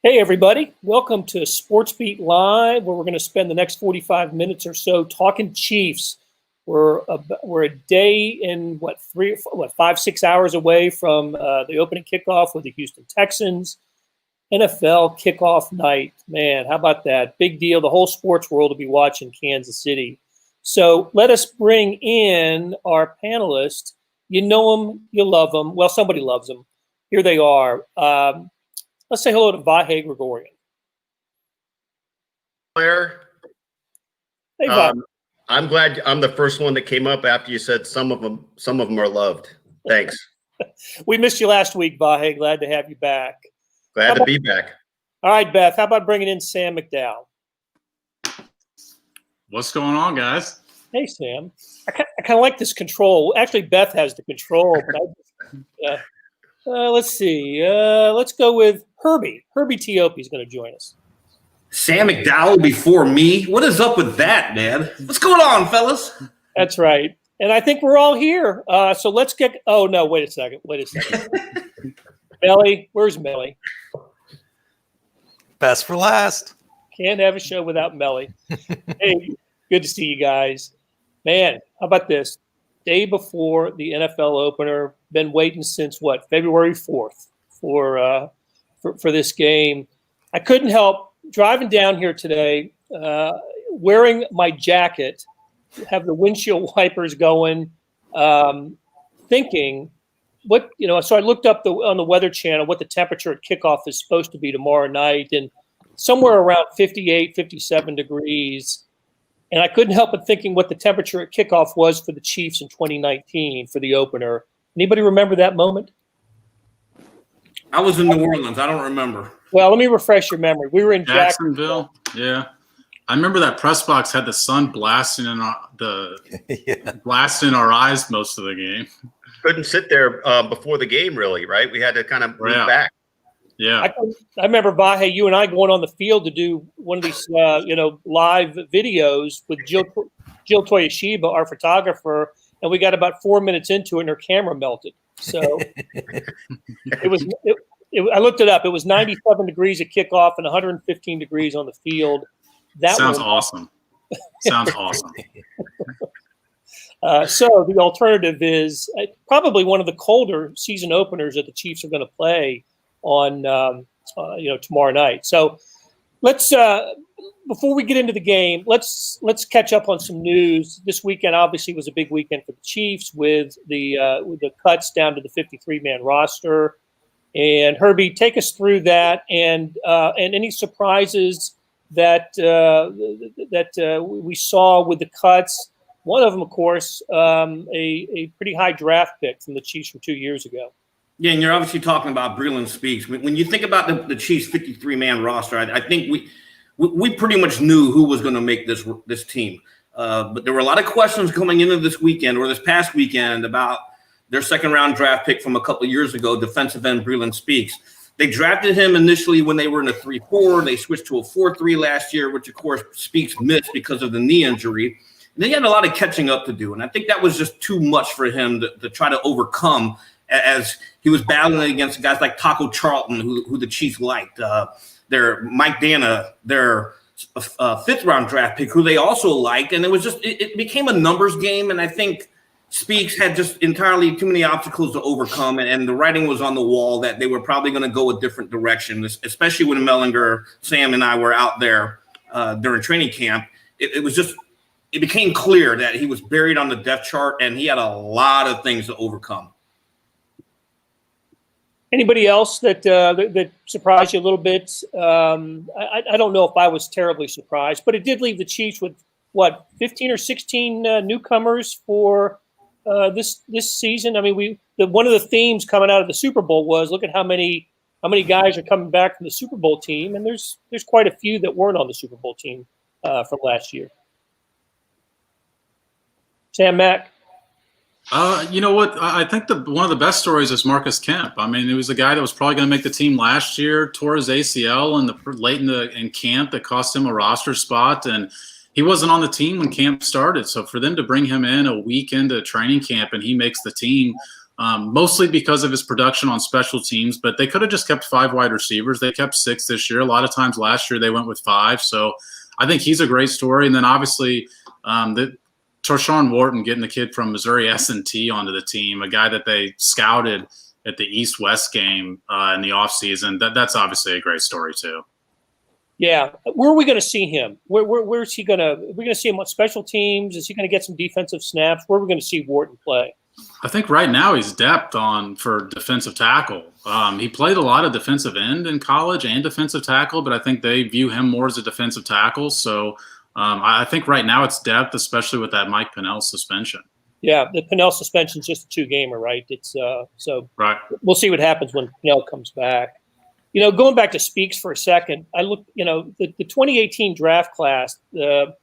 Hey, everybody. Welcome to SportsBeat Live, where we're going to spend the next 45 minutes or so talking Chiefs. We're a day and, 5-6 hours away from the opening kickoff with the Houston Texans. NFL kickoff night. Man, how about that? Big deal. The whole sports world will be watching Kansas City. So let us bring in our panelists. You know them, you love them. Well, somebody loves them. Here they are. Let's say hello to Vahe Gregorian. Blair, Hey, Vahe. I'm glad I'm the first one that came up after you said some of them are loved. Thanks. We missed you last week, Vahe. Glad to have you back. Glad to be back. All right, Beth, how about bringing in Sam McDowell? What's going on, guys? Hey, Sam. I kind of like this control. Actually, Beth has the control, but let's see. Let's go with Herbie. Herbie Teope is going to join us. Sam McDowell before me? What is up with that, man? What's going on, fellas? That's right. And I think we're all here. So let's get – oh, no, wait a second. Melly, where's Melly? Best for last. Can't have a show without Melly. Hey, good to see you guys. Man, how about this? Day before the NFL opener, been waiting since February 4th for this game. I couldn't help driving down here today, wearing my jacket, have the windshield wipers going, thinking so I looked up on the Weather Channel what the temperature at kickoff is supposed to be tomorrow night, and somewhere around 58, 57 degrees. And I couldn't help but thinking what the temperature at kickoff was for the Chiefs in 2019 for the opener. Anybody remember that moment? I was in New Orleans. I don't remember. Well, let me refresh your memory. We were in Jacksonville. Yeah. I remember that press box had the sun blasting in our eyes most of the game. Couldn't sit there before the game, really, right? We had to kind of move back. Yeah. I remember, Vahe, you and I going on the field to do one of these, live videos with Jill Toyoshiba, our photographer, and we got about 4 minutes into it, and her camera melted. So I looked it up. It was 97 degrees at kickoff and 115 degrees on the field. That sounds awesome. Sounds awesome. So the alternative is probably one of the colder season openers that the Chiefs are going to play on tomorrow night. So let's before we get into the game, let's catch up on some news. This weekend obviously was a big weekend for the Chiefs with the cuts down to the 53-man roster. And Herbie, take us through that and any surprises that we saw with the cuts. One of them, of course, a pretty high draft pick from the Chiefs from 2 years ago. Yeah, and you're obviously talking about Breland Speaks. When you think about the Chiefs' 53-man roster, I think we pretty much knew who was going to make this team. But there were a lot of questions coming into this weekend or this past weekend about their second-round draft pick from a couple of years ago, defensive end Breland Speaks. They drafted him initially when they were in a 3-4. They switched to a 4-3 last year, which, of course, Speaks missed because of the knee injury. And they had a lot of catching up to do, and I think that was just too much for him to try to overcome as he was battling against guys like Taco Charlton, who the Chiefs liked. Their Mike Dana, their fifth-round draft pick, who they also liked. And it became a numbers game, and I think Speaks had just entirely too many obstacles to overcome, and the writing was on the wall that they were probably going to go a different direction, especially when Mellinger, Sam, and I were out there during training camp. It became clear that he was buried on the depth chart, and he had a lot of things to overcome. Anybody else that surprised you a little bit? I don't know if I was terribly surprised, but it did leave the Chiefs with 15 or 16 newcomers for this season. I mean, one of the themes coming out of the Super Bowl was look at how many guys are coming back from the Super Bowl team, and there's quite a few that weren't on the Super Bowl team from last year. Sam Mack. You know what? I think one of the best stories is Marcus Kemp. I mean, he was a guy that was probably going to make the team last year, tore his ACL late in camp that cost him a roster spot, and he wasn't on the team when camp started. So for them to bring him in a week into training camp and he makes the team, mostly because of his production on special teams. But they could have just kept 5 wide receivers. They kept 6 this year. A lot of times last year they went with 5. So I think he's a great story. And then obviously Tershawn Wharton getting the kid from Missouri S&T onto the team, a guy that they scouted at the East-West game in the offseason. That's obviously a great story too. Yeah. Where are we going to see him? Where's he going to – we're going to see him on special teams? Is he going to get some defensive snaps? Where are we going to see Wharton play? I think right now he's depth for defensive tackle. He played a lot of defensive end in college and defensive tackle, but I think they view him more as a defensive tackle. So I think right now it's depth, especially with that Mike Pennell suspension. Yeah, the Pennell suspension is just a 2-gamer, right? It's so right. We'll see what happens when Pennell comes back. Going back to Speaks for a second, I look. The 2018 draft class. The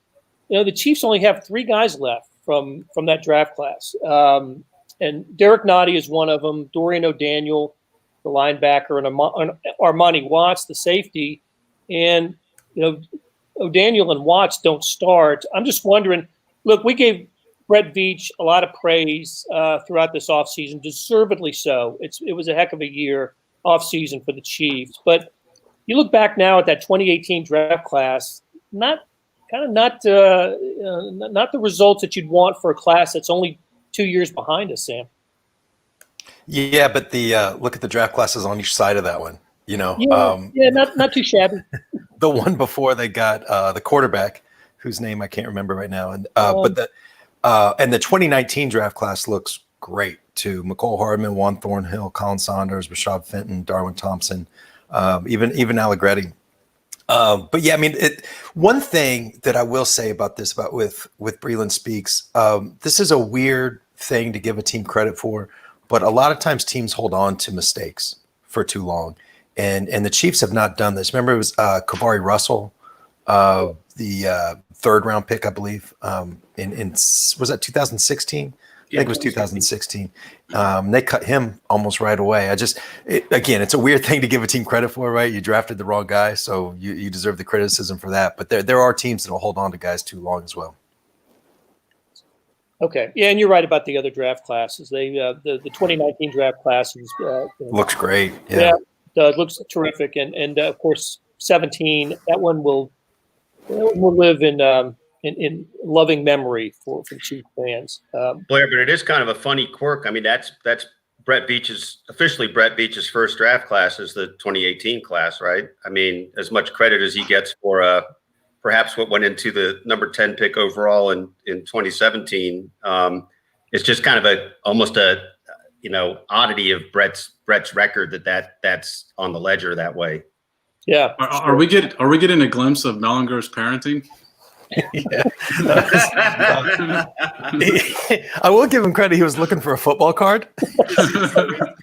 Chiefs only have 3 guys left from that draft class, and Derek Nottie is one of them. Dorian O'Daniel, the linebacker, and Armani Watts, the safety, and O'Daniel and Watts don't start. I'm just wondering. Look, we gave Brett Veach a lot of praise throughout this offseason, deservedly so. It was a heck of a year offseason for the Chiefs. But you look back now at that 2018 draft class, not the results that you'd want for a class that's only 2 years behind us, Sam. Yeah, but the look at the draft classes on each side of that one. Not too shabby. The one before they got the quarterback, whose name I can't remember right now, and the 2019 draft class looks great too. McCole Hardman, Juan Thornhill, Colin Saunders, Rashad Fenton, Darwin Thompson, even Allegretti. But yeah, I mean, one thing that I will say about this, with Breland Speaks, this is a weird thing to give a team credit for, but a lot of times teams hold on to mistakes for too long, and the Chiefs have not done this. Remember, it was Kavari Russell, the 3rd round pick, I believe, in was that 2016? I think it was 2016. They cut him almost right away. Again, it's a weird thing to give a team credit for, right? You drafted the wrong guy, so you deserve the criticism for that. But there are teams that will hold on to guys too long as well. Okay, yeah, and you're right about the other draft classes. The 2019 draft class looks great. Yeah, it looks terrific, and of course 17. That one will live in loving memory for Chiefs fans. Blair, but it is kind of a funny quirk. I mean, that's officially Brett Veach's first draft class is the 2018 class, right? I mean, as much credit as he gets for perhaps what went into the number 10 pick overall in 2017. It's just kind of almost a oddity of Brett's record that's on the ledger that way. Yeah. Are we getting a glimpse of Mellinger's parenting? Yeah. I will give him credit. He was looking for a football card.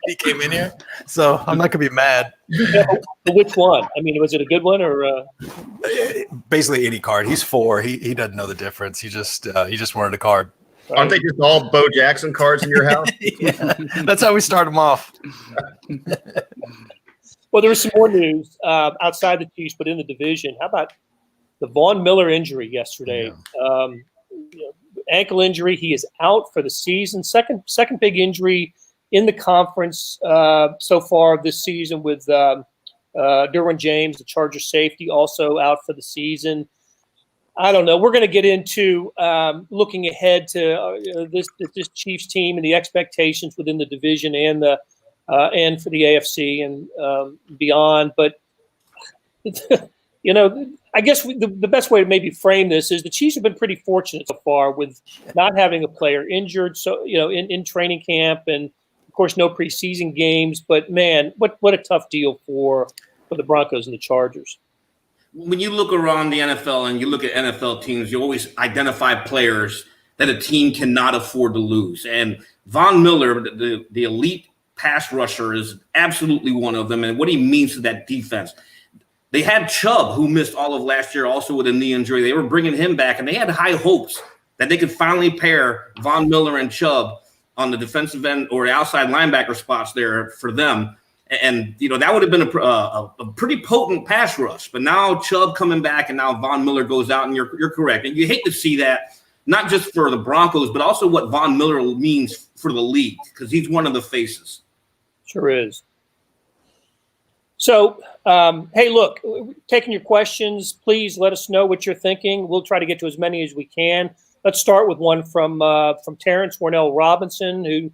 He came in here, so I'm not gonna be mad. Which one? I mean, was it a good one or? Basically, any card. He's 4. He doesn't know the difference. He just wanted a card. Aren't they just all Bo Jackson cards in your house? Yeah, that's how we start them off. Well, there was some more news outside the Chiefs, but in the division. How about the Von Miller injury yesterday? Yeah. Ankle injury. He is out for the season. Second big injury in the conference so far this season, with Derwin James, the Chargers safety, also out for the season. I don't know. We're going to get into looking ahead to this Chiefs team and the expectations within the division and for the AFC and beyond. But I guess the best way to maybe frame this is the Chiefs have been pretty fortunate so far with not having a player injured, so in training camp, and of course no preseason games. But man, what a tough deal for the Broncos and the Chargers. When you look around the NFL and you look at NFL teams, you always identify players that a team cannot afford to lose. And Von Miller, the elite pass rusher, is absolutely one of them, and what he means to that defense. They had Chubb, who missed all of last year, also with a knee injury. They were bringing him back, and they had high hopes that they could finally pair Von Miller and Chubb on the defensive end or outside linebacker spots there for them. And, that would have been a pretty potent pass rush. But now Chubb coming back, and now Von Miller goes out, and you're correct. And you hate to see that not just for the Broncos, but also what Von Miller means for the league, because he's one of the faces. Sure is. So, hey, look, taking your questions, please let us know what you're thinking. We'll try to get to as many as we can. Let's start with one from Terrence Warnell Robinson, who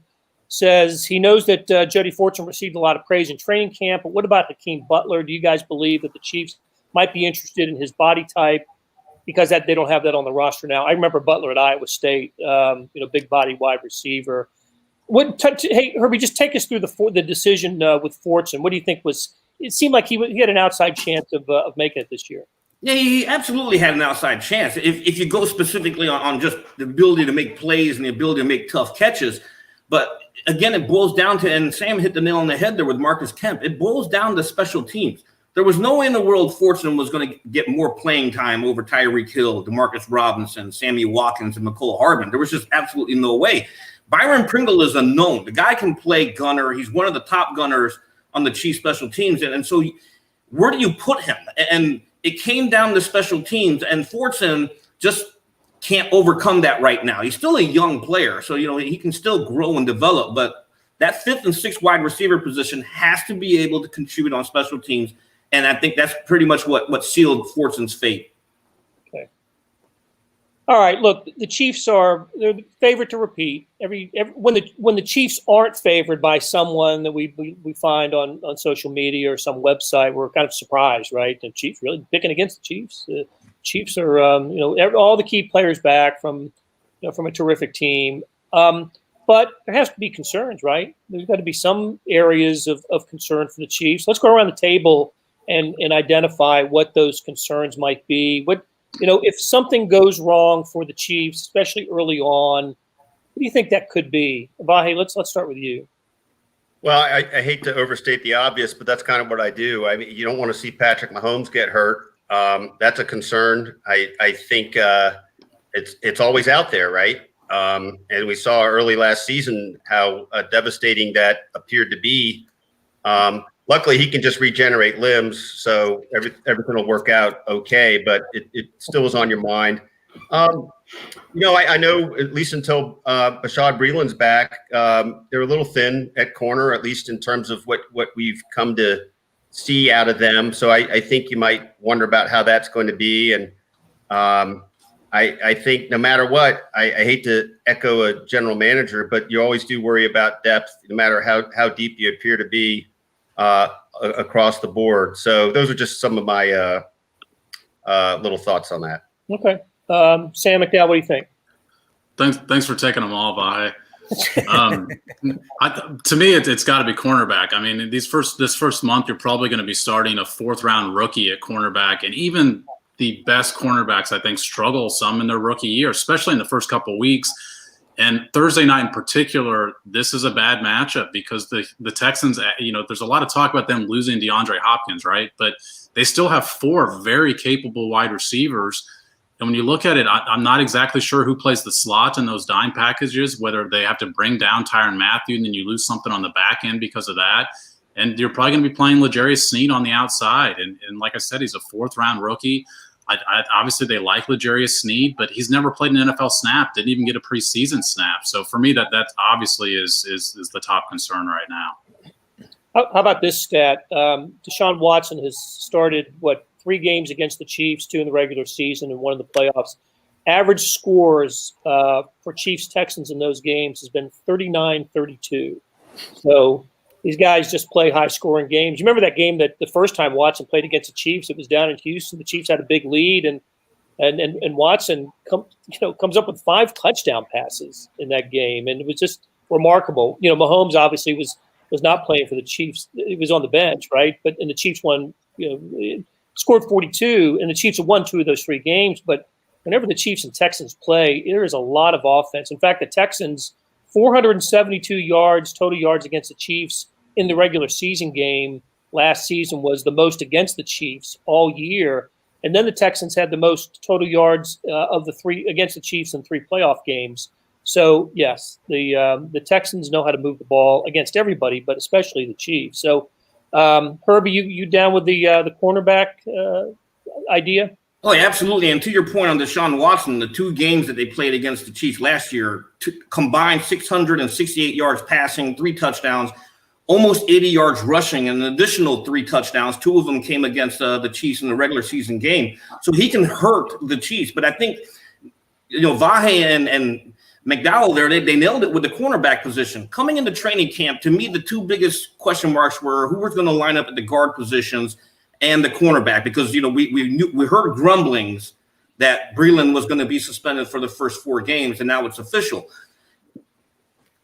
says he knows that Jody Fortson received a lot of praise in training camp, but what about Hakeem Butler? Do you guys believe that the Chiefs might be interested in his body type because they don't have that on the roster now? I remember Butler at Iowa State, big body wide receiver. Hey, Herbie, just take us through the decision with Fortson. What do you think was? It seemed like he had an outside chance of making it this year. Yeah, he absolutely had an outside chance. If you go specifically on just the ability to make plays and the ability to make tough catches, but again, it boils down to, and Sam hit the nail on the head there with Marcus Kemp, it boils down to special teams. There was no way in the world Fortson was going to get more playing time over Tyreek Hill, Demarcus Robinson, Sammy Watkins, and McCole Hardman. There was just absolutely no way. Byron Pringle is unknown. The guy can play gunner. He's one of the top gunners on the Chiefs special teams. And so where do you put him? And it came down to special teams, and Fortson just can't overcome that right now. He's still a young player, so he can still grow and develop. But that 5th and 6th wide receiver position has to be able to contribute on special teams, and I think that's pretty much what sealed Fortson's fate. Okay. All right. Look, the Chiefs they're the favorite to repeat. When the Chiefs aren't favored by someone that we find on social media or some website, we're kind of surprised, right? The Chiefs really picking against the Chiefs. The Chiefs are, all the key players back from a terrific team. But there has to be concerns, right? There's got to be some areas of concern for the Chiefs. Let's go around the table and identify what those concerns might be. If something goes wrong for the Chiefs, especially early on, what do you think that could be? Vahe, let's start with you. Well, I hate to overstate the obvious, but that's kind of what I do. I mean, you don't want to see Patrick Mahomes get hurt. That's a concern. I think it's always out there, right? And we saw early last season how devastating that appeared to be. Luckily, he can just regenerate limbs, so everything will work out okay. But it still is on your mind. I know at least until Bashaud Breeland's back, they're a little thin at corner, at least in terms of what we've come to see out of them. So I think you might wonder about how that's going to be. And I think no matter what, I hate to echo a general manager, but you always do worry about depth, no matter how deep you appear to be across the board. So those are just some of my little thoughts on that. Okay. Sam McDowell, what do you think? Thanks for taking them all, Vahe. To me, it's got to be cornerback. I mean, this first month, you're probably going to be starting a 4th-round rookie at cornerback, and even the best cornerbacks, I think, struggle some in their rookie year, especially in the first couple of weeks. And Thursday night in particular, this is a bad matchup because the Texans, there's a lot of talk about them losing DeAndre Hopkins, right? But they still have 4 very capable wide receivers. And when you look at it, I'm not exactly sure who plays the slot in those dime packages, whether they have to bring down Tyrann Mathieu and then you lose something on the back end because of that. And you're probably going to be playing L'Jarius Sneed on the outside. And like I said, he's a 4th-round rookie. Obviously, they like L'Jarius Sneed, but he's never played an NFL snap, didn't even get a preseason snap. So for me, that obviously is the top concern right now. How about this stat? Deshaun Watson has started, 3 games against the Chiefs, 2 in the regular season and 1 in the playoffs. Average scores for Chiefs-Texans in those games has been 39-32. So these guys just play high-scoring games. You remember that game that the first time Watson played against the Chiefs? It was down in Houston. The Chiefs had a big lead, and Watson comes up with 5 touchdown passes in that game, and it was just remarkable. Mahomes obviously was not playing for the Chiefs. He was on the bench, right? And the Chiefs won. Scored 42, and the Chiefs have won 2 of those 3 games. But whenever the Chiefs and Texans play, there is a lot of offense. In fact, the Texans, 472 total yards against the Chiefs in the regular season game last season was the most against the Chiefs all year. And then the Texans had the most total yards of the 3 against the Chiefs in 3 playoff games. So, yes, the Texans know how to move the ball against everybody, but especially the Chiefs. So, Herbie, you down with the cornerback idea? Oh, yeah, absolutely. And to your point on Deshaun Watson, the 2 games that they played against the Chiefs last year, combined 668 yards passing, 3 touchdowns, almost 80 yards rushing, and an additional 3 touchdowns. 2 of them came against the Chiefs in the regular season game. So he can hurt the Chiefs. But I think, Vahe and McDowell there, they nailed it with the cornerback position. Coming into training camp, to me, the 2 biggest question marks were who was going to line up at the guard positions and the cornerback, because we heard grumblings that Breeland was going to be suspended for the first 4 games, and now it's official.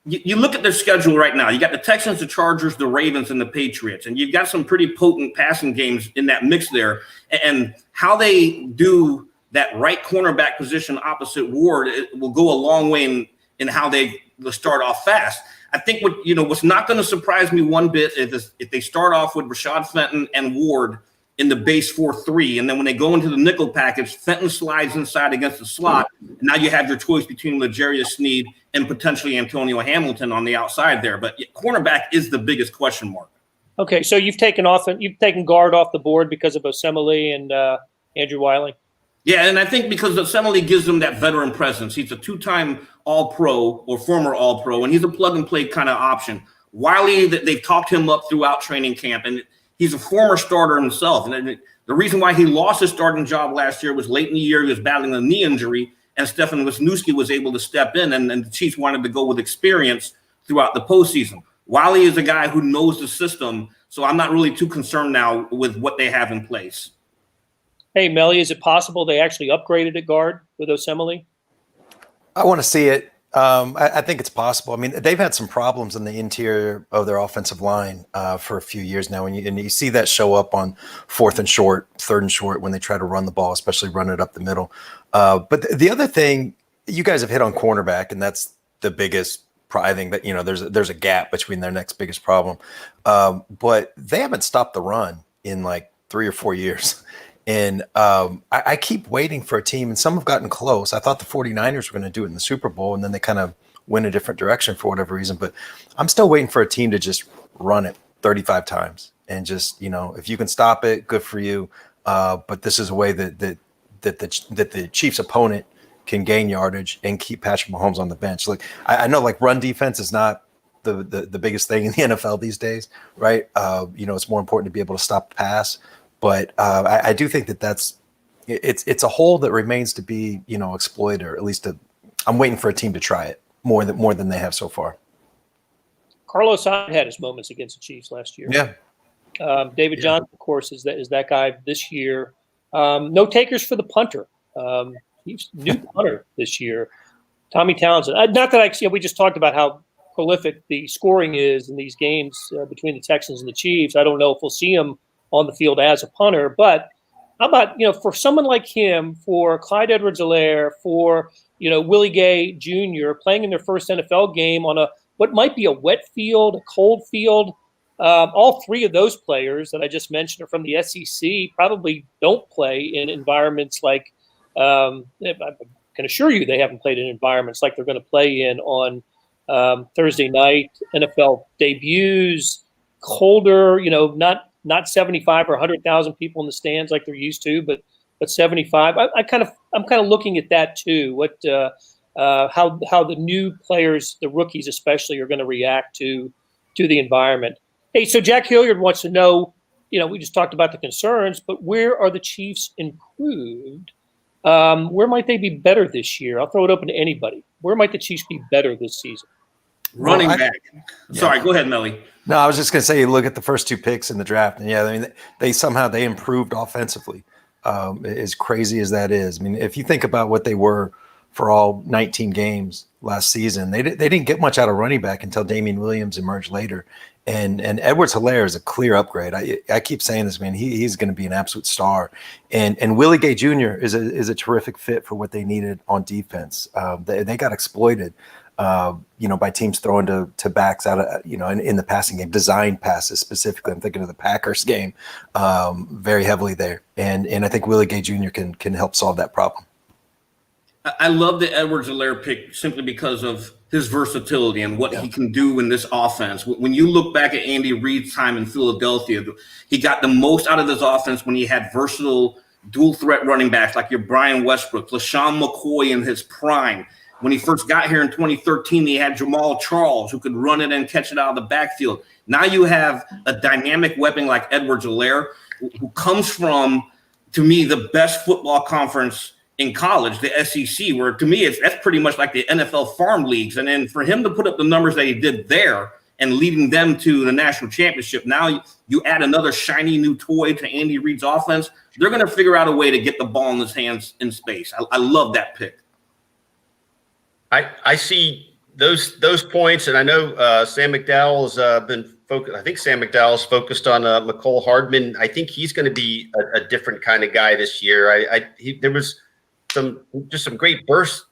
You look at their schedule right now. You got the Texans, the Chargers, the Ravens, and the Patriots, and you've got some pretty potent passing games in that mix there. And how they do that right cornerback position opposite Ward, it will go a long way in how they will start off fast. I think what's not going to surprise me one bit is if they start off with Rashad Fenton and Ward in the base 4-3, and then when they go into the nickel package, Fenton slides inside against the slot, and now you have your choice between L'Jarius Sneed and potentially Antonio Hamilton on the outside there. But cornerback is the biggest question mark. Okay, so you've taken guard off the board because of Osemele and Andrew Wiley. Yeah, and I think because Osemele gives them that veteran presence. He's a 2-time All-Pro or former All-Pro, and he's a plug-and-play kind of option. Wiley, they've talked him up throughout training camp, and he's a former starter himself. And the reason why he lost his starting job last year was late in the year. He was battling a knee injury, and Stefan Wisniewski was able to step in, and the Chiefs wanted to go with experience throughout the postseason. Wiley is a guy who knows the system, so I'm not really too concerned now with what they have in place. Hey, Melly, is it possible they actually upgraded at guard with Osemele? I want to see it. I think it's possible. I mean, they've had some problems in the interior of their offensive line for a few years now, and you see that show up on 4th and short, 3rd and short when they try to run the ball, especially run it up the middle. But the other thing, you guys have hit on cornerback, and that's the biggest. I think that there's a gap between their next biggest problem, but they haven't stopped the run in like 3 or 4 years. And I keep waiting for a team, and some have gotten close. I thought the 49ers were going to do it in the Super Bowl, and then they kind of went a different direction for whatever reason. But I'm still waiting for a team to just run it 35 times. And just, if you can stop it, good for you. But this is a way that the Chiefs' opponent can gain yardage and keep Patrick Mahomes on the bench. Like I know like run defense is not the biggest thing in the NFL these days, right? It's more important to be able to stop the pass. But I do think it's a hole that remains to be exploited, or at least I'm waiting for a team to try it more than they have so far. Carlos Hyde had his moments against the Chiefs last year. Yeah. David Johnson, of course, is that guy this year. No takers for the punter. He's new punter this year. Tommy Townsend. Not that we just talked about how prolific the scoring is in these games between the Texans and the Chiefs. I don't know if we'll see him on the field as a punter, but how about, for someone like him, for Clyde Edwards-Helaire, for, Willie Gay Jr. playing in their first NFL game on what might be a wet field, a cold field. All 3 of those players that I just mentioned are from the SEC, probably don't play in environments like, I can assure you they haven't played in environments like they're going to play in on Thursday night, NFL debuts, colder, not 75 or 100,000 people in the stands like they're used to, but 75. I'm kind of looking at that too. What how the new players, the rookies especially, are going to react to the environment. Hey, so Jack Hilliard wants to know. We just talked about the concerns, but where are the Chiefs improved? Where might they be better this year? I'll throw it open to anybody. Where might the Chiefs be better this season? Running back. Sorry, go ahead, Melly. No, I was just going to say, you look at the first 2 picks in the draft, and they improved offensively. As crazy as that is, I mean, if you think about what they were for all 19 games last season, they didn't get much out of running back until Damian Williams emerged later, and Edwards-Helaire is a clear upgrade. I keep saying this, man. He's going to be an absolute star, and Willie Gay Jr. is a terrific fit for what they needed on defense. They got exploited. By teams throwing to backs out of, in the passing game, designed passes specifically. I'm thinking of the Packers game very heavily there. And I think Willie Gay Jr. can help solve that problem. I love the Edwards-Helaire pick simply because of his versatility and what he can do in this offense. When you look back at Andy Reid's time in Philadelphia, he got the most out of this offense when he had versatile dual threat running backs like your Brian Westbrook, LaShawn McCoy in his prime. When he first got here in 2013, he had Jamal Charles who could run it and catch it out of the backfield. Now you have a dynamic weapon like Edwards-Helaire, who comes from, to me, the best football conference in college, the SEC, where to me that's pretty much like the NFL farm leagues. And then for him to put up the numbers that he did there and leading them to the national championship, now you add another shiny new toy to Andy Reid's offense. They're going to figure out a way to get the ball in his hands in space. I love that pick. I see those points, and I know Sam McDowell has been focused. I think Sam McDowell's focused on McCole Hardman. I think he's going to be a different kind of guy this year. There was some great bursts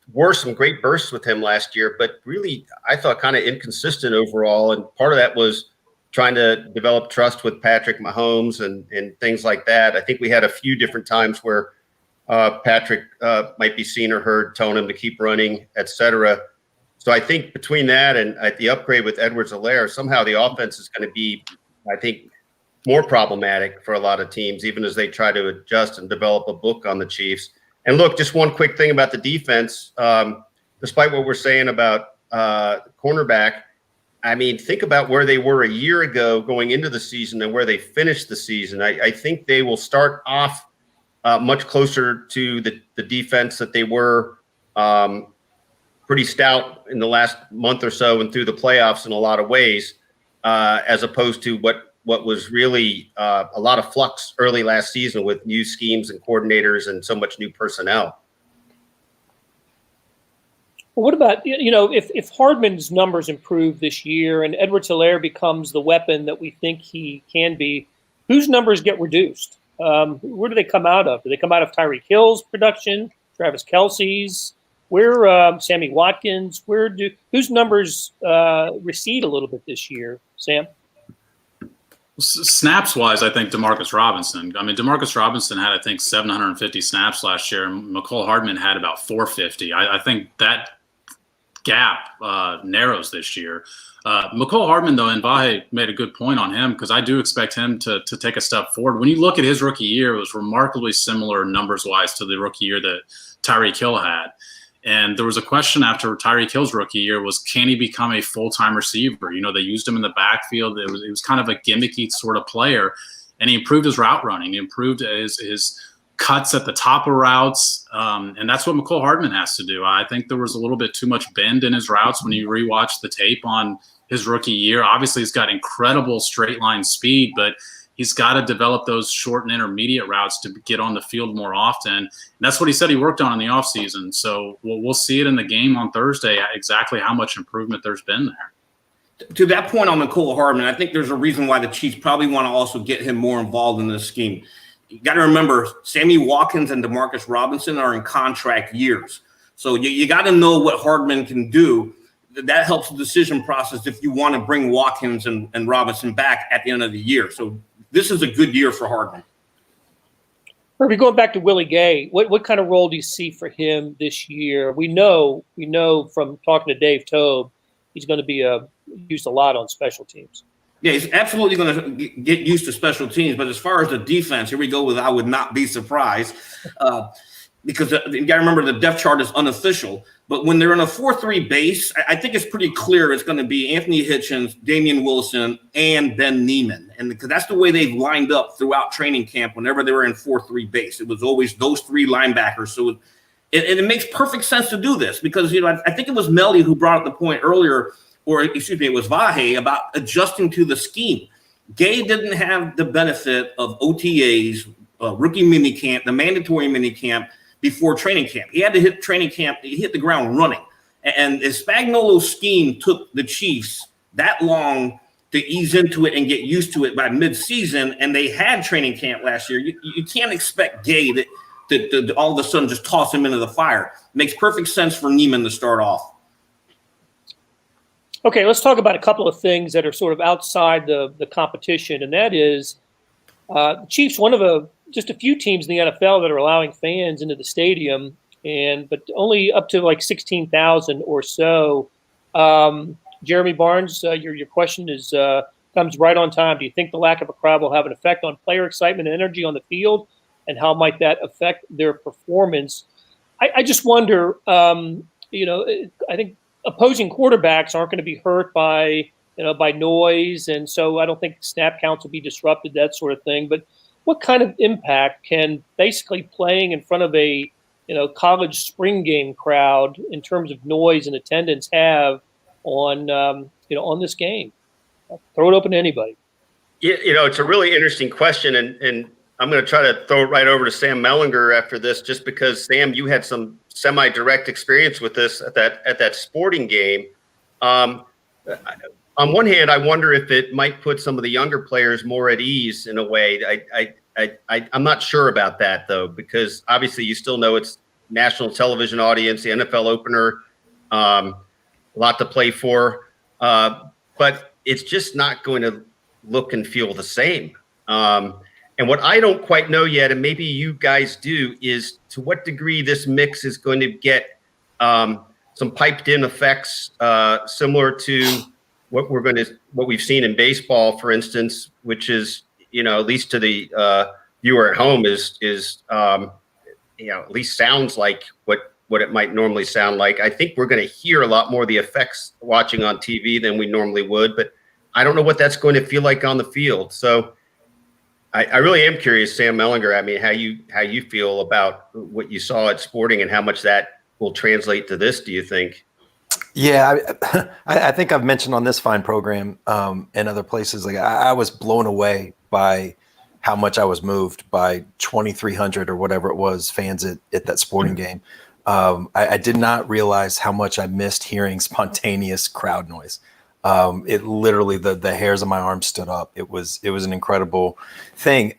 with him last year, but really I thought kind of inconsistent overall. And part of that was trying to develop trust with Patrick Mahomes and things like that. I think we had a few different times where Patrick might be seen or heard telling him to keep running, et cetera. So I think between that and the upgrade with Edwards-Helaire, somehow the offense is going to be, I think, more problematic for a lot of teams, even as they try to adjust and develop a book on the Chiefs. And look, just one quick thing about the defense. Despite what we're saying about cornerback, I mean, think about where they were a year ago going into the season and where they finished the season. I think they will start off much closer to the defense that they were pretty stout in the last month or so and through the playoffs in a lot of ways, as opposed to what was really a lot of flux early last season with new schemes and coordinators and so much new personnel. Well, what about, if Hardman's numbers improve this year and Edwards-Helaire becomes the weapon that we think he can be, whose numbers get reduced? Where do they come out of? Do they come out of Tyreek Hill's production, Travis Kelce's, Sammy Watkins? Whose numbers recede a little bit this year, Sam? Snaps wise, I think DeMarcus Robinson. I mean, DeMarcus Robinson had, I think, 750 snaps last year, and McCole Hardman had about 450. I think that gap narrows this year. McCole Hardman, though, and Vahe made a good point on him, because I do expect him to take a step forward. When you look at his rookie year, it was remarkably similar numbers-wise to the rookie year that Tyreek Hill had. And there was a question after Tyreek Hill's rookie year was, can he become a full-time receiver? They used him in the backfield. It was kind of a gimmicky sort of player, and he improved his route running. He improved his cuts at the top of routes, and that's what McCole Hardman has to do. I think there was a little bit too much bend in his routes when you rewatch the tape on his rookie year. Obviously, he's got incredible straight line speed, but he's got to develop those short and intermediate routes to get on the field more often. And that's what he said he worked on in the offseason. So we'll see it in the game on Thursday, exactly how much improvement there's been there. To that point on McCole Hardman, I think there's a reason why the Chiefs probably want to also get him more involved in this scheme. You got to remember, Sammy Watkins and DeMarcus Robinson are in contract years. So you got to know what Hardman can do. That helps the decision process if you want to bring Watkins and Robinson back at the end of the year. So this is a good year for Hardman. Herbie, going back to Willie Gay, what kind of role do you see for him this year? We know from talking to Dave Tobe, he's going to be used a lot on special teams. Yeah, he's absolutely going to get used to special teams. But as far as the defense, here we go with I would not be surprised. Because you got to remember the depth chart is unofficial. But when they're in a 4-3 base, I think it's pretty clear it's going to be Anthony Hitchens, Damian Wilson, and Ben Neiman. And because that's the way they've lined up throughout training camp whenever they were in 4-3 base. It was always those three linebackers. So it makes perfect sense to do this because, I think it was Melly who brought up the point earlier, or excuse me, it was Vahe, about adjusting to the scheme. Gay didn't have the benefit of OTAs, rookie minicamp, the mandatory minicamp, before training camp. He had to hit training camp. He hit the ground running. And Spagnuolo's scheme took the Chiefs that long to ease into it and get used to it by midseason, and they had training camp last year. You can't expect Gay to all of a sudden just toss him into the fire. It makes perfect sense for Neiman to start off. Okay, let's talk about a couple of things that are sort of outside the competition, and that is the Chiefs, one of just a few teams in the NFL that are allowing fans into the stadium, but only up to like 16,000 or so. Jeremy Barnes, your question comes right on time. Do you think the lack of a crowd will have an effect on player excitement and energy on the field? and how might that affect their performance. I just wonder, I think opposing quarterbacks aren't going to be hurt by noise, and so I don't think snap counts will be disrupted, that sort of thing. But what kind of impact can basically playing in front of a college spring game crowd in terms of noise and attendance have on on this game? I'll throw it open to anybody. It's a really interesting question, and I'm going to try to throw it right over to Sam Mellinger after this, just because, Sam, you had some semi-direct experience with this at that sporting game. On one hand, I wonder if it might put some of the younger players more at ease in a way. I'm not sure about that, though, because obviously you still know it's national television audience, the NFL opener, a lot to play for, but it's just not going to look and feel the same. And what I don't quite know yet, and maybe you guys do, is to what degree this mix is going to get some piped in effects similar to what we've seen in baseball, for instance, which is, at least to the viewer at home is at least sounds like what it might normally sound like. I think we're going to hear a lot more of the effects watching on TV than we normally would, but I don't know what that's going to feel like on the field. So I really am curious, Sam Mellinger, I mean, how you feel about what you saw at Sporting and how much that will translate to this, do you think? Yeah, I think I've mentioned on this fine program and other places, like I was blown away by how much I was moved by 2,300 or whatever it was fans at that Sporting game. I did not realize how much I missed hearing spontaneous crowd noise. It literally, the hairs on my arm stood up. It was an incredible thing.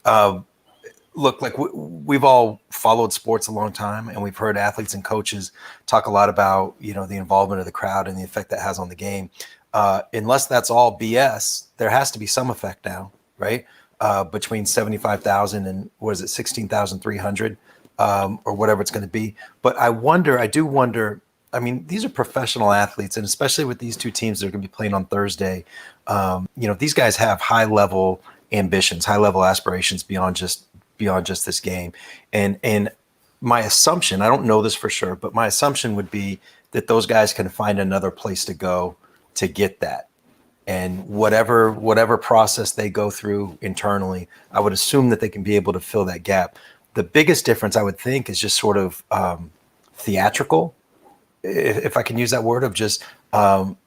Look, like we've all followed sports a long time, and we've heard athletes and coaches talk a lot about, the involvement of the crowd and the effect that has on the game. Unless that's all BS, there has to be some effect now, right? Between 75,000 and 16,300 or whatever it's going to be. But I do wonder, I mean, these are professional athletes, and especially with these two teams that are going to be playing on Thursday, these guys have high level ambitions, high level aspirations beyond just this game. And my assumption, I don't know this for sure, but my assumption would be that those guys can find another place to go to get that. And whatever process they go through internally, I would assume that they can be able to fill that gap. The biggest difference, I would think, is just sort of theatrical, if I can use that word, of just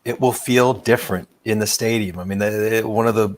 it will feel different in the stadium. I mean, one of the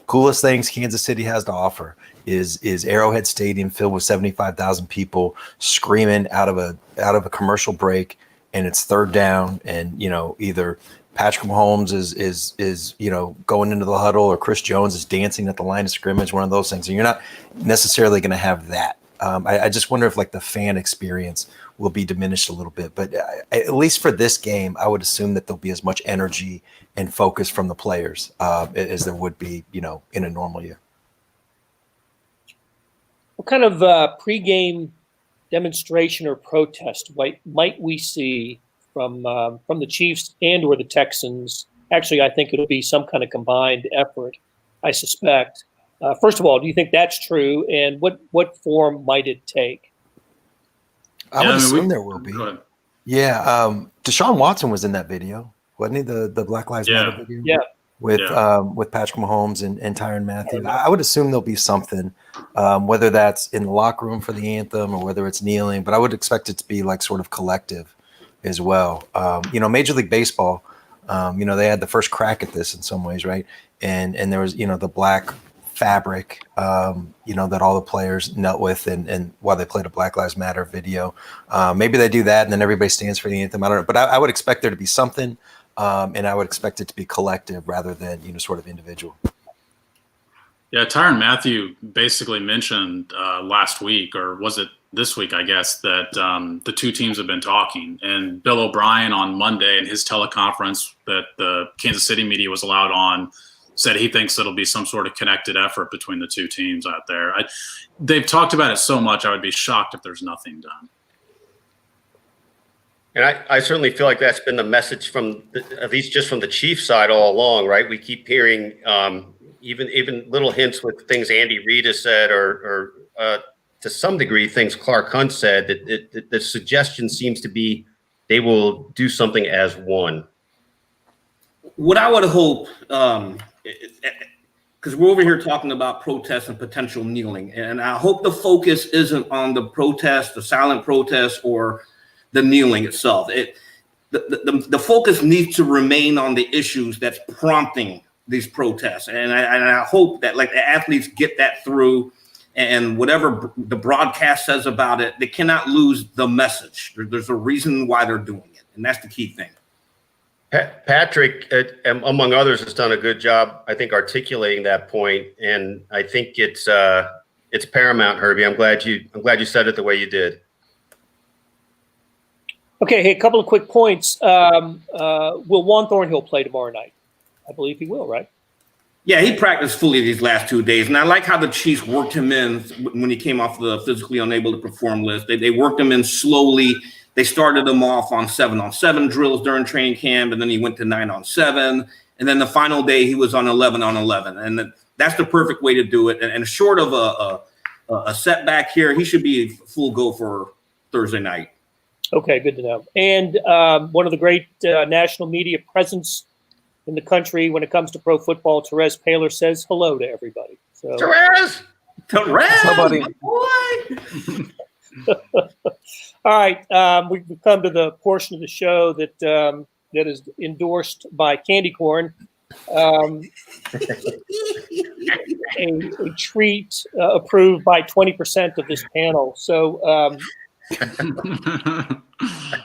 coolest things Kansas City has to offer is Arrowhead Stadium filled with 75,000 people screaming out of a commercial break, and it's third down, and either Patrick Mahomes is going into the huddle, or Chris Jones is dancing at the line of scrimmage, one of those things. And you're not necessarily going to have that. I just wonder if like the fan experience will be diminished a little bit, but at least for this game, I would assume that there'll be as much energy and focus from the players as there would be, in a normal year. What kind of pregame demonstration or protest might we see from the Chiefs and or the Texans? Actually, I think it'll be some kind of combined effort, I suspect. First of all, do you think that's true, and what form might it take? I would assume there will be. Yeah, Deshaun Watson was in that video, wasn't he? The Black Lives Matter video. Yeah. With Patrick Mahomes and Tyrann Mathieu. I would assume there'll be something, whether that's in the locker room for the anthem or whether it's kneeling, but I would expect it to be like sort of collective as well. Major League Baseball, they had the first crack at this in some ways, right? And there was, the black fabric, that all the players knelt with and while they played a Black Lives Matter video. Maybe they do that and then everybody stands for the anthem. I don't know, but I would expect there to be something. And I would expect it to be collective rather than, sort of individual. Yeah, Tyrann Mathieu basically mentioned last week, or was it this week, I guess, that the two teams have been talking. And Bill O'Brien on Monday in his teleconference that the Kansas City media was allowed on said he thinks it'll be some sort of connected effort between the two teams out there. They've talked about it so much, I would be shocked if there's nothing done. And I certainly feel like that's been the message from at least just from the Chiefs side all along, right? We keep hearing even little hints with things Andy Reid has said or to some degree, things Clark Hunt said, that the suggestion seems to be they will do something as one. What I would hope, because we're over here talking about protests and potential kneeling, and I hope the focus isn't on the protest, the silent protest, or the kneeling itself. The focus needs to remain on the issues that's prompting these protests, and I hope that like the athletes get that through, and whatever the broadcast says about it, they cannot lose the message. There's a reason why they're doing it, and that's the key thing. Patrick, among others, has done a good job, I think, articulating that point, and I think it's paramount, Herbie. I'm glad you said it the way you did. Okay, hey, a couple of quick points. Will Juan Thornhill play tomorrow night? I believe he will, right? Yeah, he practiced fully these last 2 days, and I like how the Chiefs worked him in when he came off the physically unable to perform list. They worked him in slowly. They started him off on 7-on-7 drills during training camp, and then he went to 9-on-7, and then the final day he was on 11-on-11, and that's the perfect way to do it. And short of a setback here, he should be full go for Thursday night. Okay, good to know. And one of the great national media presence in the country when it comes to pro football, Therese Paylor says hello to everybody. So, Therese, Somebody. boy. all right, we've come to the portion of the show that is endorsed by Candy Corn. A treat approved by 20% of this panel. So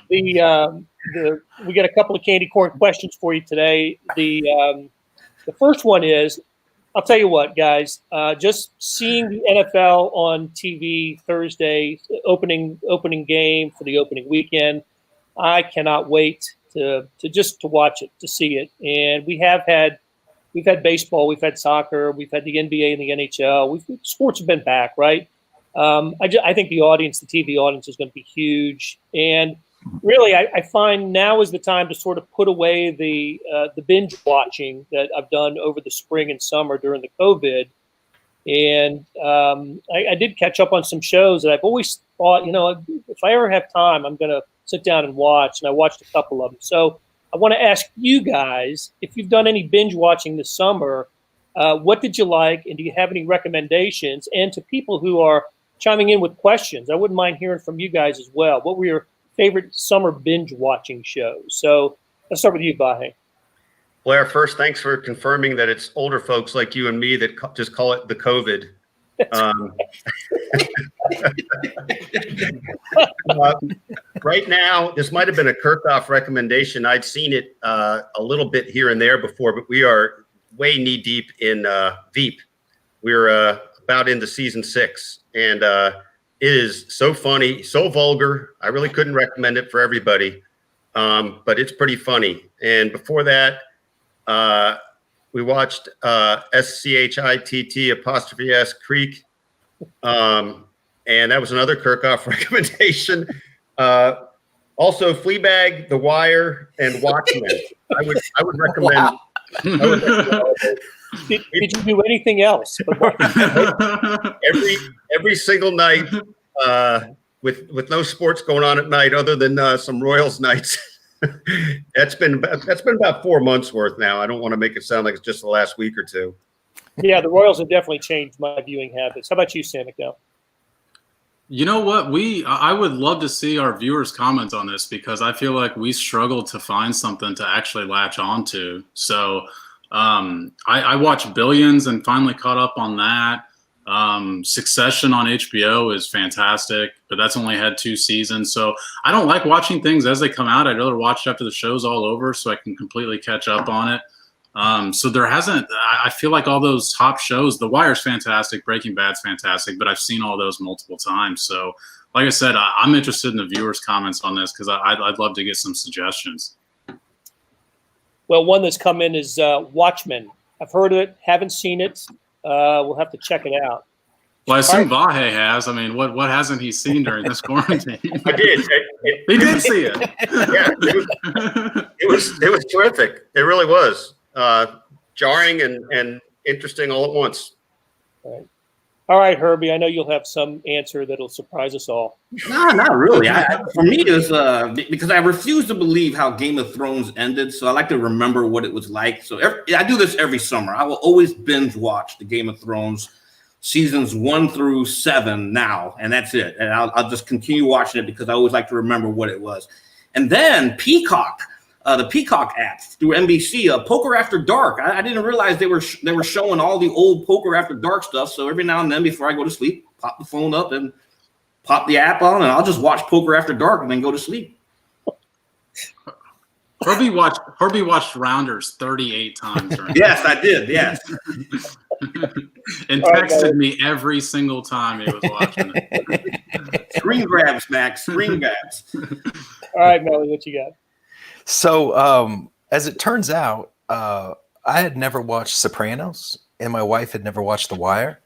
we got a couple of Candy Corn questions for you today. The first one is, I'll tell you what, guys, just seeing the NFL on TV Thursday, opening game for the opening weekend, I cannot wait to watch it, to see it. And we've had baseball, we've had soccer, we've had the NBA and the NHL. Sports have been back, right? I think the audience, the TV audience, is going to be huge. And really, I find now is the time to sort of put away the binge watching that I've done over the spring and summer during the COVID. And I did catch up on some shows that I've always thought, if I ever have time, I'm going to sit down and watch. And I watched a couple of them. So I want to ask you guys, if you've done any binge watching this summer, what did you like? And do you have any recommendations? And to people who are chiming in with questions, I wouldn't mind hearing from you guys as well. What were your favorite summer binge watching shows? So let's start with you, Vahe. Blair, first, thanks for confirming that it's older folks like you and me that just call it the COVID. Right now, this might have been a Kerkhoff recommendation. I'd seen it a little bit here and there before, but we are way knee deep in Veep. We're about into season 6, and it is so funny, so vulgar. I really couldn't recommend it for everybody, but it's pretty funny. And before that, we watched SCHITT' Creek, and that was another Kerkhoff recommendation. Also, Fleabag, The Wire, and Watchmen. I would recommend. Wow. Did you do anything else? every single night, with no sports going on at night other than some Royals nights. That's been about 4 months worth now. I don't want to make it sound like it's just the last week or two. Yeah, the Royals have definitely changed my viewing habits. How about you, Sam McDowell? You know what? I would love to see our viewers' comments on this, because I feel like we struggled to find something to actually latch onto. So I watched Billions and finally caught up on that. Succession on HBO is fantastic, but that's only had 2 seasons. So I don't like watching things as they come out. I'd rather watch it after the show's all over so I can completely catch up on it. So there hasn't, I feel like all those top shows, The Wire's fantastic, Breaking Bad's fantastic, but I've seen all those multiple times. So like I said, I'm interested in the viewers' comments on this, because I'd love to get some suggestions. Well, one that's come in is Watchmen. I've heard of it, haven't seen it. We'll have to check it out. Well, I assume Vahe has. I mean, what hasn't he seen during this quarantine? I did. He did see it. Yeah, it was terrific. It really was jarring and interesting all at once. All All right, Herbie, I know you'll have some answer that'll surprise us all. No, not really. For me, it's because I refuse to believe how Game of Thrones ended. So I like to remember what it was like. So I do this every summer. I will always binge watch the Game of Thrones seasons 1 through 7 now, and that's it. And I'll just continue watching it because I always like to remember what it was. And then Peacock. The Peacock app through NBC, Poker After Dark. I didn't realize they were showing all the old Poker After Dark stuff. So every now and then before I go to sleep, pop the phone up and pop the app on, and I'll just watch Poker After Dark and then go to sleep. Herbie watched Rounders 38 times. Yes, I did. Yes. And texted me every single time he was watching it. Screen grabs, Max. Screen grabs. All right, Melly, what you got? So, as it turns out, I had never watched Sopranos, and my wife had never watched The Wire.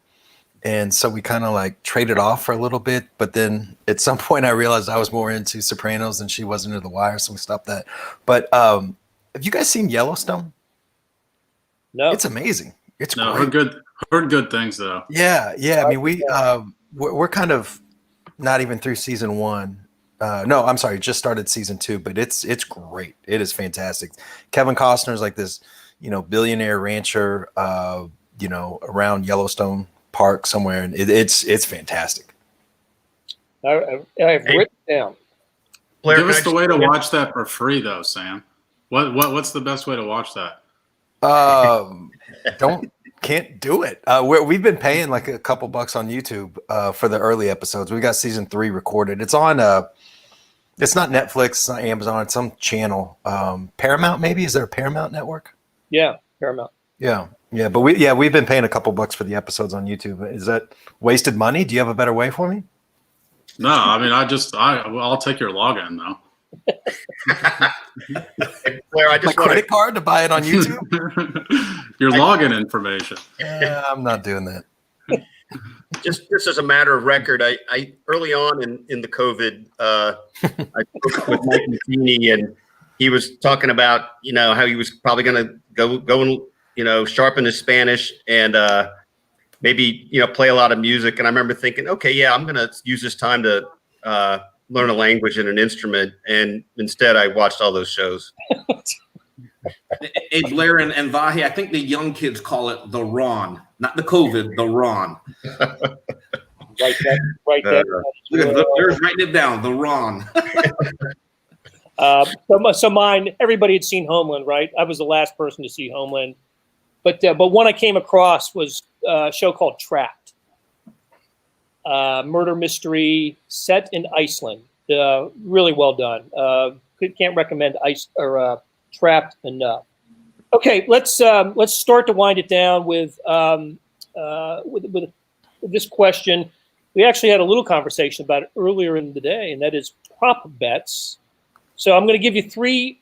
And so we kind of like traded off for a little bit. But then at some point, I realized I was more into Sopranos than she was into The Wire. So we stopped that. But have you guys seen Yellowstone? No. It's amazing. It's great. Heard good things, though. Yeah. I mean, we're kind of not even through season 1. No, I'm sorry, just started season 2, but it's great. It is fantastic. Kevin Costner's like this, billionaire rancher, around Yellowstone Park somewhere, and it's fantastic. I've written it down. Blair, Give us the way to watch that for free, though, Sam. What's the best way to watch that? Can't do it. We've been paying like a couple bucks on YouTube for the early episodes. We got season 3 recorded. It's on. It's not Netflix. It's not Amazon. It's some channel. Paramount, maybe. Is there a Paramount network? Yeah, Paramount. Yeah. But we've been paying a couple bucks for the episodes on YouTube. Is that wasted money? Do you have a better way for me? No, I mean, I'll take your login though. Blair, I just My credit card to buy it on YouTube. Your login information. Yeah, I'm not doing that. just as a matter of record, I early on in the COVID, I spoke with Mike Matheny, and he was talking about how he was probably going to go and sharpen his Spanish and maybe play a lot of music. And I remember thinking, okay, yeah, I'm going to use this time to learn a language and an instrument, and instead I watched all those shows. Hey, Blair and Vahe, I think the young kids call it the Ron, not the COVID, the Ron. Right there. Blair's writing it down, the Ron. So mine, everybody had seen Homeland, right? I was the last person to see Homeland. But one I came across was a show called Trapped. Murder mystery set in Iceland. Really well done. Can't recommend Trapped enough. Okay, let's start to wind it down with this question. We actually had a little conversation about it earlier in the day, and that is prop bets. So I'm going to give you three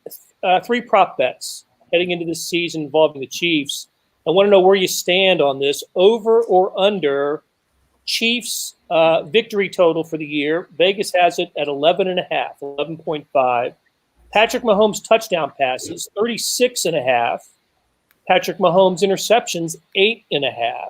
prop bets heading into this season involving the Chiefs. I want to know where you stand on this. Over or under Chiefs victory total for the year. Vegas has it at 11.5, 11.5. Patrick Mahomes touchdown passes, 36.5. Patrick Mahomes interceptions, 8.5.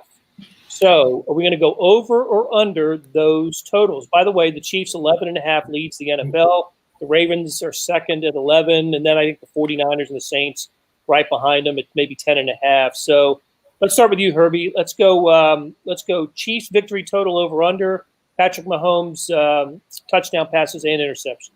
So are we going to go over or under those totals? By the way, the Chiefs 11.5 leads the NFL. The Ravens are second at 11, and then I think the 49ers and the Saints right behind them at maybe 10.5. So let's start with you, Herbie. Let's go Chiefs victory total over under. Patrick Mahomes touchdown passes and interceptions.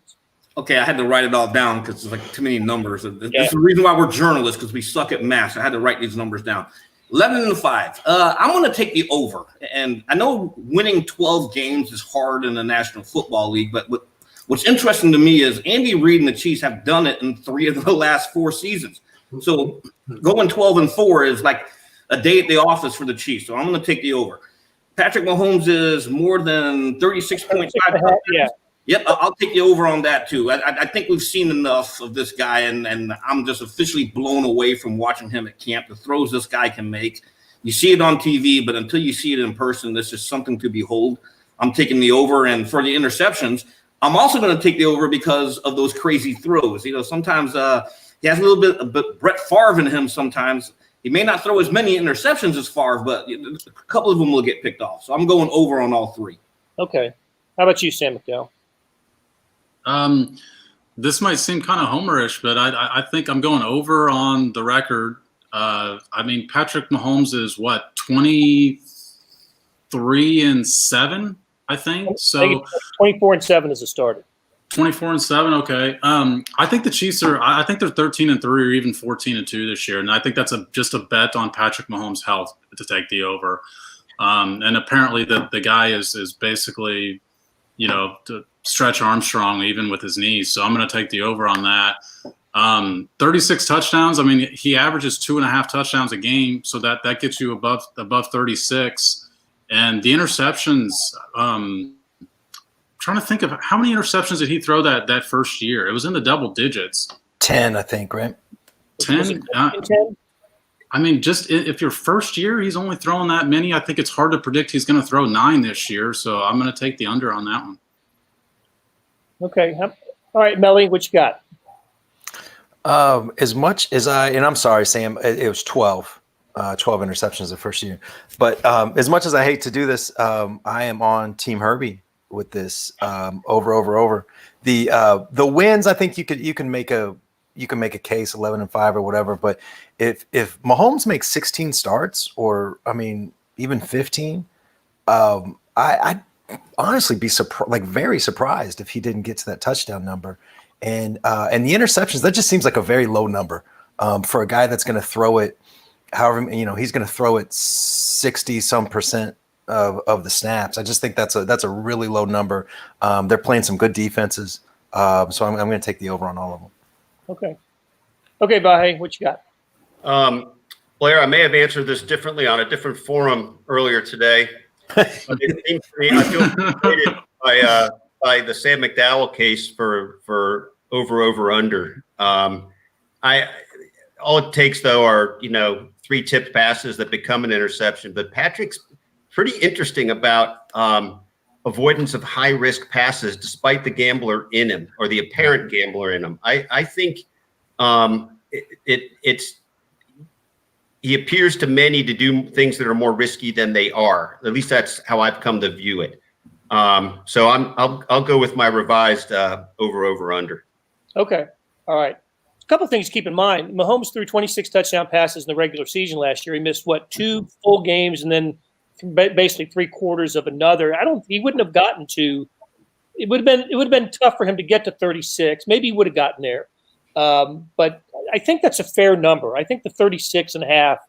Okay, I had to write it all down because it's like too many numbers. This is the reason why we're journalists, because we suck at math. I had to write these numbers down. 11.5. I'm going to take the over. And I know winning 12 games is hard in the National Football League, but what's interesting to me is Andy Reid and the Chiefs have done it in 3 of the last 4 seasons. So going 12-4 is like a day at the office for the Chiefs. So I'm going to take the over. Patrick Mahomes is more than 36.5. Yeah. Yep, I'll take the over on that too. I think we've seen enough of this guy, and I'm just officially blown away from watching him at camp. The throws this guy can make. You see it on TV, but until you see it in person, this is something to behold. I'm taking the over, and for the interceptions, I'm also going to take the over because of those crazy throws. Sometimes he has a little bit of Brett Favre in him sometimes. He may not throw as many interceptions as Favre, but a couple of them will get picked off. So I'm going over on all three. Okay. How about you, Sam McDowell? This might seem kind of homerish, but I think I'm going over on the record. I mean, Patrick Mahomes is what, 23-7, I think. So 24-7 as a starter. 24-7. Okay. I think the Chiefs I think they're 13-3 or even 14-2 this year, and I think that's just a bet on Patrick Mahomes' health to take the over. And apparently the guy is basically, to stretch Armstrong even with his knees. So I'm going to take the over on that. 36 touchdowns. I mean, he averages 2.5 touchdowns a game, so that gets you above 36. And the interceptions. Trying to think of how many interceptions did he throw that first year? It was in the double digits. 10, I think, right? 10. I mean, just if your first year he's only throwing that many, I think it's hard to predict he's going to throw 9 this year. So I'm going to take the under on that one. Okay. All right, Melly, what you got? As much as and I'm sorry, Sam, it was 12 interceptions the first year. But as much as I hate to do this, I am on Team Herbie with this over. The wins, I think you can make a case 11-5 or whatever. But if Mahomes makes 16 starts, or I mean even 15, I'd honestly be very surprised if he didn't get to that touchdown number. And the interceptions, that just seems like a very low number for a guy that's going to throw it. However, he's going to throw it 60% of the snaps. I just think that's a really low number. They're playing some good defenses, so I'm going to take the over on all of them. Okay, Vahe, what you got? Blair, I may have answered this differently on a different forum earlier today. It seems to me I feel frustrated by the Sam McDowell case for over under. All it takes though are 3 tipped passes that become an interception. But Patrick's pretty interesting about avoidance of high risk passes, despite the gambler in him or the apparent gambler in him. I think he appears to many to do things that are more risky than they are. At least that's how I've come to view it. So I'll go with my revised over under. Okay. All right. A couple things to keep in mind. Mahomes threw 26 touchdown passes in the regular season last year. He missed 2 full games and then basically 3/4 of another. He wouldn't have gotten to. It would have been tough for him to get to 36. Maybe he would have gotten there. But I think that's a fair number. I think the 36.5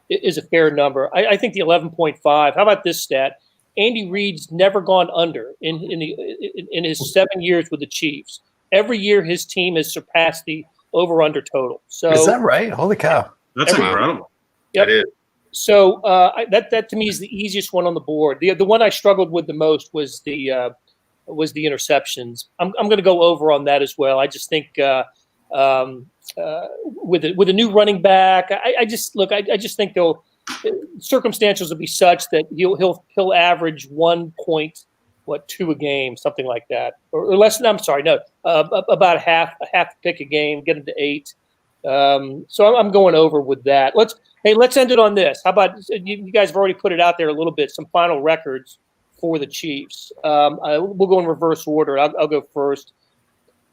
is a fair number. I think the 11.5. How about this stat? Andy Reid's never gone under in his 7 years with the Chiefs. Every year his team has surpassed the over/under total. So is that right? Holy cow! That's incredible. Yep. That is. So that to me is the easiest one on the board. The one I struggled with the most was the interceptions. I'm going to go over on that as well. I just think with a new running back, I just think circumstances will be such that he'll average 1.2 a game, something like that, or less. I'm sorry, no, about a half pick a game, get him to 8. So I'm going over with that. Let's end it on this. How about you guys have already put it out there a little bit, some final records for the Chiefs. We'll go in reverse order. I'll go first.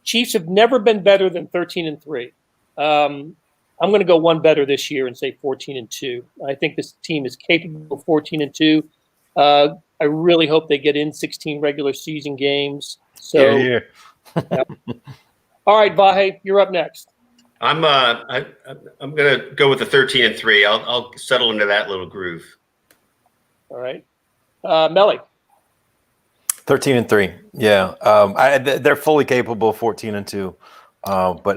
Chiefs have never been better than 13-3. I'm going to go one better this year and say 14-2. I think this team is capable of 14-2. I really hope they get in 16 regular season games. So, yeah. All right, Vahe, you're up next. I'm going to go with the 13-3. I'll settle into that little groove. All right, Melly. 13-3. Yeah, they're fully capable of 14-2, but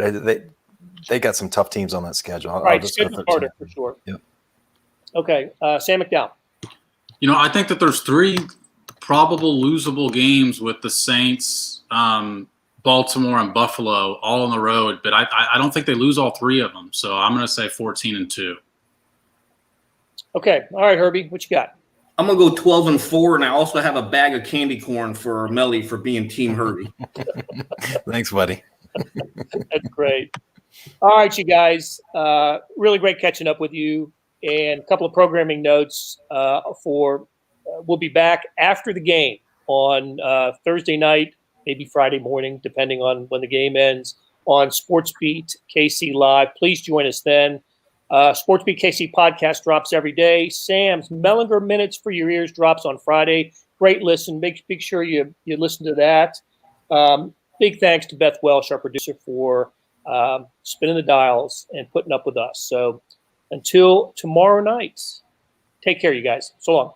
they got some tough teams on that schedule. I'll just go harder for sure. Yep. Okay, Sam McDowell. I think that there's 3 probable losable games with the Saints, Baltimore, and Buffalo all on the road, but I don't think they lose all 3 of them. So I'm going to say 14-2. Okay. All right, Herbie, what you got? I'm going to go 12-4, and I also have a bag of candy corn for Melly for being Team Herbie. Thanks, buddy. That's great. All right, you guys. Really great catching up with you. and a couple of programming notes we'll be back after the game on Thursday night, maybe Friday morning, depending on when the game ends, on SportsBeat KC Live. Please join us then. SportsBeat KC podcast drops every day. Sam's Mellinger Minutes for Your Ears drops on Friday. Great listen. Make sure you listen to that. Big thanks to Beth Welsh, our producer, for spinning the dials and putting up with us. So until tomorrow night, take care, you guys. So long.